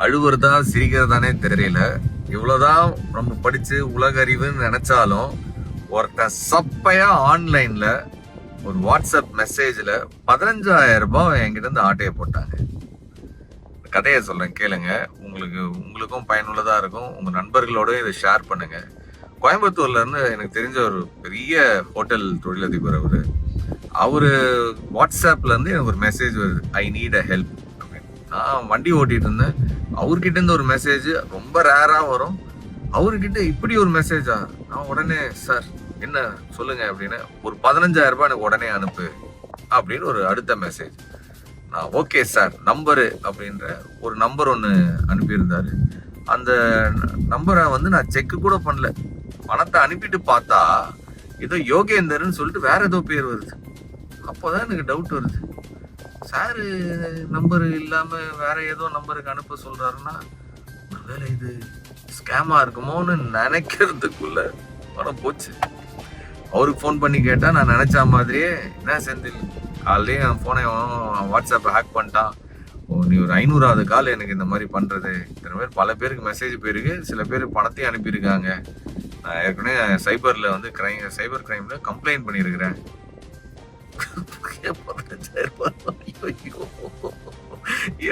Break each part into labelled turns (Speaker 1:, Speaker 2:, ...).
Speaker 1: அழுவுறதா சிரிக்கிறதானே தெரியல. இவ்வளவுதான் நம்ம படிச்சு உலக அறிவுன்னு நினைச்சாலும் ஒருத்தன் சப்பையா ஆன்லைன்ல ஒரு வாட்ஸ்அப் மெசேஜ்ல 15,000 ரூபாய் என்கிட்ட இருந்து ஆட்டையை போட்டாங்க. கதையை சொல்றேன் கேளுங்க. உங்களுக்கும் பயனுள்ளதா இருக்கும். உங்க நண்பர்களோட இதை ஷேர் பண்ணுங்க. கோயம்புத்தூர்ல இருந்து எனக்கு தெரிஞ்ச ஒரு பெரிய ஹோட்டல் தொழிலதிபர் அவரு வாட்ஸ்அப்ல இருந்து எனக்கு ஒரு மெசேஜ் வருது, ஐ நீட் அ ஹெல்ப் அப்படின்னு. நான் வண்டி ஓட்டிட்டு இருந்தேன். அவர்கிட்ட இருந்து ஒரு மெசேஜ் ரொம்ப ரேரா வரும். அவர்கிட்ட இப்படி ஒரு மெசேஜா? நான் உடனே சார் என்ன சொல்லுங்க அப்படின்னு, ஒரு 15,000 ரூபாய் எனக்கு உடனே அனுப்பு அப்படின்னு ஒரு அடுத்த மெசேஜ். நான் ஓகே சார் நம்பரு அப்படின்ற ஒரு நம்பர் ஒன்று அனுப்பியிருந்தாரு. அந்த நம்பரை நான் செக் கூட பண்ணல. பணத்தை அனுப்பிட்டு பார்த்தா ஏதோ யோகேந்தர்னு சொல்லிட்டு வேற ஏதோ பேர் வருது. அப்போதான் எனக்கு டவுட் வருது, சாரு நம்பர் இல்லாம வேற ஏதோ நம்பருக்கு அனுப்ப சொல்றாருன்னா ஒருவேளை இது ஸ்கேமா இருக்குமோன்னு நினைக்கிறதுக்குள்ள பணம் போச்சு. அவருக்கு ஃபோன் பண்ணி கேட்டா நான் நினைச்ச மாதிரியே, என்ன செந்தில் காலையிலேயே என் ஃபோனை வாட்ஸ்அப்பை ஹேக் பண்ணிட்டான், நீ ஒரு 500வது கால் எனக்கு இந்த மாதிரி பண்றது. இத்தனை பேர் பல பேருக்கு மெசேஜ் போயிருக்கு, சில பேர் பணத்தையும் அனுப்பியிருக்காங்க. நான் ஏற்கனவே சைபர் கிரைம்ல கம்ப்ளைண்ட் பண்ணியிருக்கிறேன்.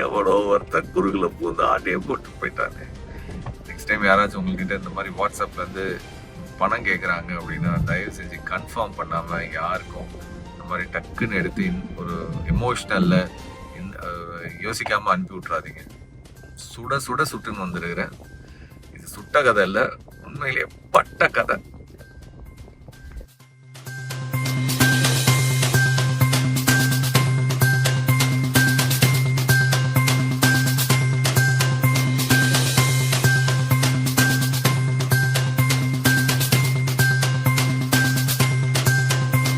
Speaker 1: எவனோ ஒருத்தன் குறுகுல பூந்து ஆட்டையை போட்டு போயிட்டானே. நெக்ஸ்ட் டைம் யாராச்சும் உங்ககிட்ட இந்த மாதிரி வாட்ஸ்அப்ல இருந்து பணம் கேட்குறாங்க அப்படின்னா தயவு செஞ்சு கன்ஃபார்ம் பண்ணாம யாருக்கும் இந்த மாதிரி டக்குன்னு எடுத்து ஒரு எமோஷ்னல்ல யோசிக்காம அனுப்பி விட்டுறாதீங்க. சுட சுட சுட்டுன்னு வந்துருக்கிறேன். இது சுட்ட கதை இல்லை, உண்மையிலேயே பட்ட கதை.